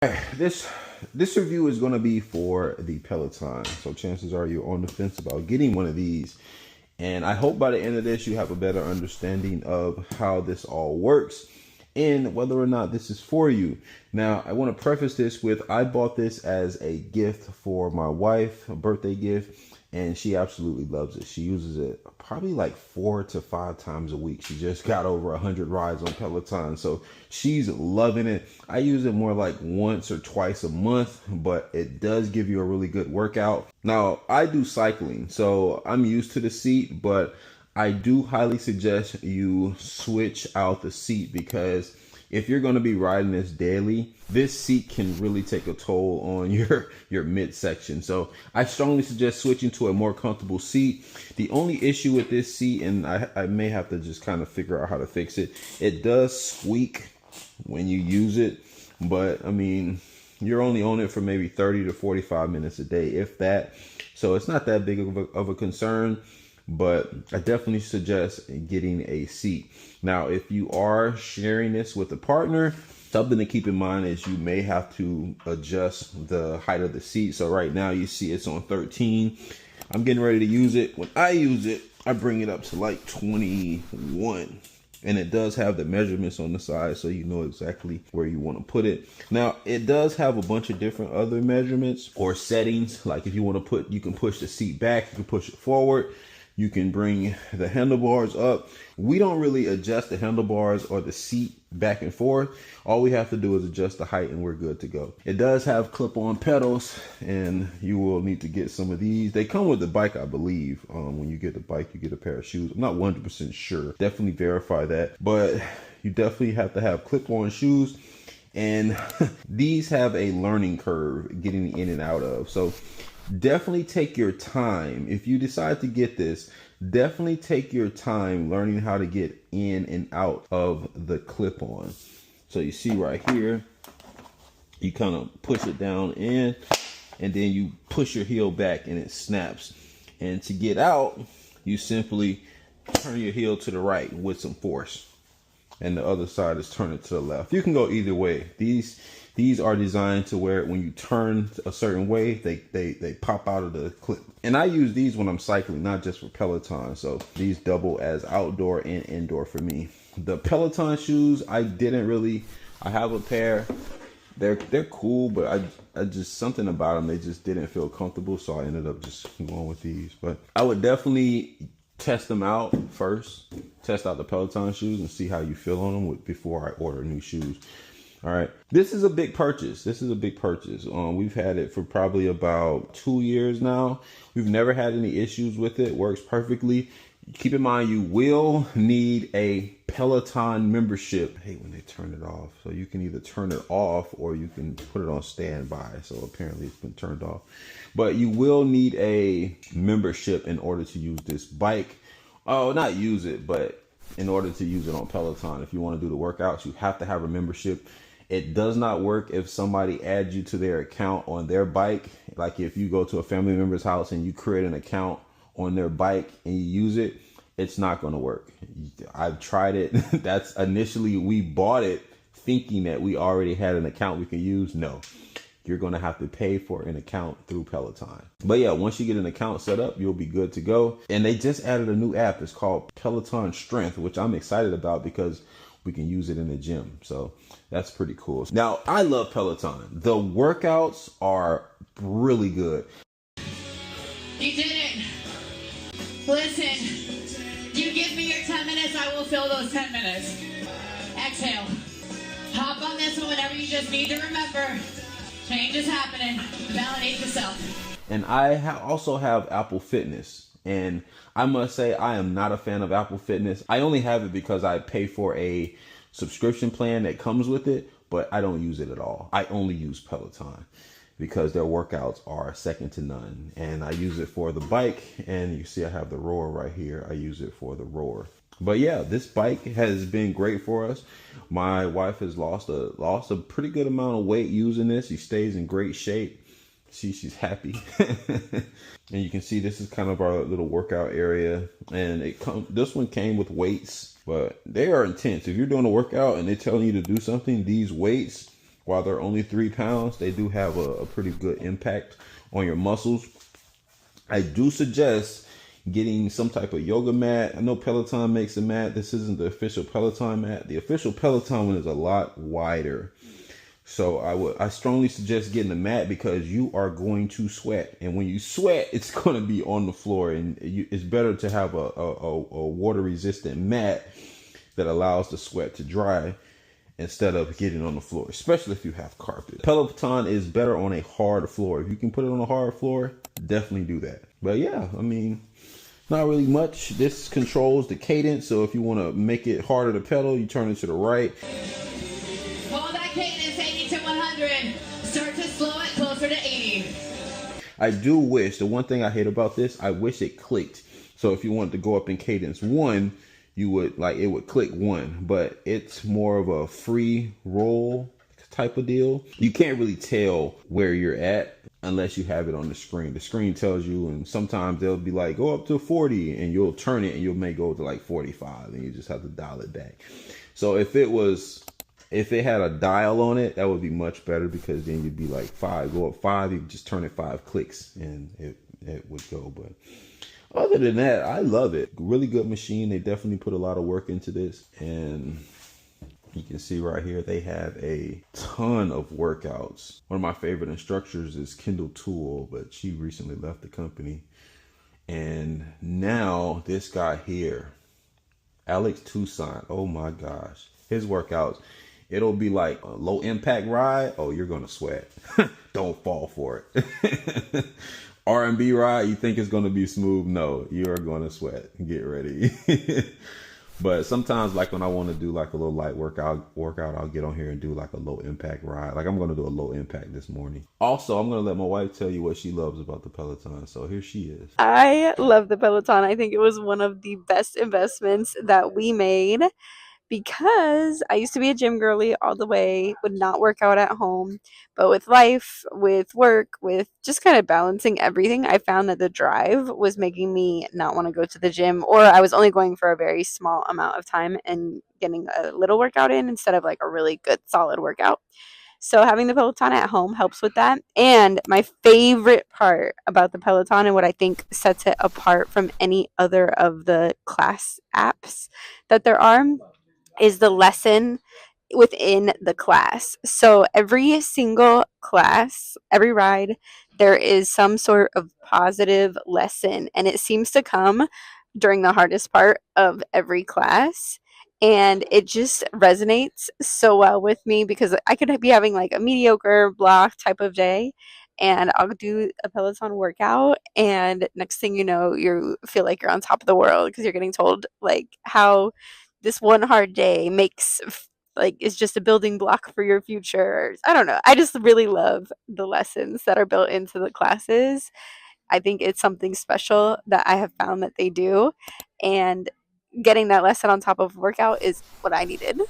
This review is going to be for the Peloton. So chances are you're on the fence about getting one of these. And I hope by the end of this, you have a better understanding of how this all works and whether or not this is for you. Now, I want to preface this with, I bought this as a gift for my wife, a birthday gift, and she absolutely loves it. She uses it probably like 4 to 5 times a week. She just got over 100 rides on Peloton, so she's loving it. I use it more like once or twice a month, but it does give you a really good workout. Now, I do cycling, so I'm used to the seat, but I do highly suggest you switch out the seat, because if you're going to be riding this daily, this seat can really take a toll on your midsection. So I strongly suggest switching to a more comfortable seat. The only issue with this seat, and I may have to just kind of figure out how to fix it, it does squeak when you use it. But I mean, you're only on it for maybe 30 to 45 minutes a day, if that. So it's not that big of a concern. But I definitely suggest getting a seat. Now, if you are sharing this with a partner, something to keep in mind is you may have to adjust the height of the seat. So right now you see it's on 13. I'm getting ready to use it. When I use it, I bring it up to like 21. And it does have the measurements on the side, so you know exactly where you want to put it. Now, it does have a bunch of different other measurements or settings. Like if you want to you can push the seat back, you can push it forward. You can bring the handlebars up. We don't really adjust the handlebars or the seat back and forth. All we have to do is adjust the height and we're good to go. It does have clip-on pedals, and you will need to get some of these. They come with the bike, I believe. When you get the bike, you get a pair of shoes. I'm not 100% sure. Definitely verify that. But you definitely have to have clip-on shoes. And these have a learning curve getting in and out of. So definitely take your time. If you decide to get this, definitely take your time learning how to get in and out of the clip-on. So you see right here, you kind of push it down in, and then you push your heel back and it snaps. And to get out, you simply turn your heel to the right with some force, and the other side is turn it to the left. You can go either way. These are designed to where when you turn a certain way, they pop out of the clip. And I use these when I'm cycling, not just for Peloton. So these double as outdoor and indoor for me. The Peloton shoes, I have a pair. They're cool, but I just, something about them, they just didn't feel comfortable. So I ended up just going with these. But I would definitely test them out first. Test out the Peloton shoes and see how you feel on them before I order new shoes. All right. This is a big purchase. We've had it for probably about 2 years now. We've never had any issues with it. Works perfectly. Keep in mind, you will need a Peloton membership. I hate when they turn it off. So you can either turn it off or you can put it on standby. So apparently it's been turned off. But you will need a membership in order to use this bike. Oh, not use it, but in order to use it on Peloton. If you want to do the workouts, you have to have a membership. It does not work if somebody adds you to their account on their bike. Like if you go to a family member's house and you create an account on their bike and you use it, it's not going to work. I've tried it. That's initially, we bought it thinking that we already had an account we can use. No, you're going to have to pay for an account through Peloton. But yeah, once you get an account set up, you'll be good to go. And they just added a new app. It's called Peloton Strength, which I'm excited about because we can use it in the gym. So that's pretty cool. Now, I love Peloton. The workouts are really good. You did it. Listen, you give me your 10 minutes, I will fill those 10 minutes. Exhale. Hop on this one whenever you just need to remember. Change is happening. Validate yourself. And I also have Apple Fitness. And I must say, I am not a fan of Apple Fitness. I only have it because I pay for a subscription plan that comes with it, but I don't use it at all. I only use Peloton because their workouts are second to none. And I use it for the bike, and you see I have the rower right here. I use it for the rower. But yeah, this bike has been great for us. My wife has lost a pretty good amount of weight using this. She stays in great shape. See, she's happy. And you can see this is kind of our little workout area. And this one came with weights, but they are intense. If you're doing a workout and they're telling you to do something, these weights While they're only 3 pounds, they do have a pretty good impact on your muscles. I do suggest getting some type of yoga mat. I know Peloton makes a mat. This isn't the official Peloton mat. The official Peloton one is a lot wider. So I strongly suggest getting a mat because you are going to sweat, and when you sweat, it's going to be on the floor, and it's better to have a water resistant mat that allows the sweat to dry instead of getting on the floor, especially if you have carpet. Peloton is better on a hard floor. If you can put it on a hard floor, definitely do that. But yeah, I mean, not really much. This controls the cadence, so if you want to make it harder to pedal, you turn it to the right. Hold that cadence, 80 to 100. Start to slow it closer to 80. I do wish, the one thing I hate about this, I wish it clicked. So if you wanted to go up in cadence 1, you would it would click 1, but it's more of a free roll type of deal. You can't really tell where you're at unless you have it on the screen. The screen tells you, and sometimes they'll be like, go up to 40, and you'll turn it and you may go to like 45, and you just have to dial it back. So if it had a dial on it, that would be much better, because then you'd be like 5, go up 5, you just turn it 5 clicks and it would go. But other than that, I love it. Really good machine. They definitely put a lot of work into this. And you can see right here, they have a ton of workouts. One of my favorite instructors is Kendall Toole, but she recently left the company. And now this guy here, Alex Toussaint, oh my gosh. His workouts, it'll be like a low impact ride. Oh, you're going to sweat. Don't fall for it. R&B ride, you think it's going to be smooth? No, you're going to sweat. Get ready. But sometimes, like when I want to do like a little light workout, I'll get on here and do like a low impact ride. Like I'm going to do a low impact this morning. Also, I'm going to let my wife tell you what she loves about the Peloton. So here she is. I love the Peloton. I think it was one of the best investments that we made because I used to be a gym girly all the way, would not work out at home. But with life, with work, with just kind of balancing everything, I found that the drive was making me not want to go to the gym, or I was only going for a very small amount of time and getting a little workout in instead of like a really good solid workout. So having the Peloton at home helps with that. And my favorite part about the Peloton, and what I think sets it apart from any other of the class apps that there are, is the lesson within the class. So every single class, every ride, there is some sort of positive lesson, and it seems to come during the hardest part of every class. And it just resonates so well with me because I could be having like a mediocre block type of day, and I'll do a Peloton workout, and next thing you know, you feel like you're on top of the world because you're getting told like how this one hard day makes like is just a building block for your future. I don't know. I just really love the lessons that are built into the classes. I think it's something special that I have found that they do, and getting that lesson on top of workout is what I needed.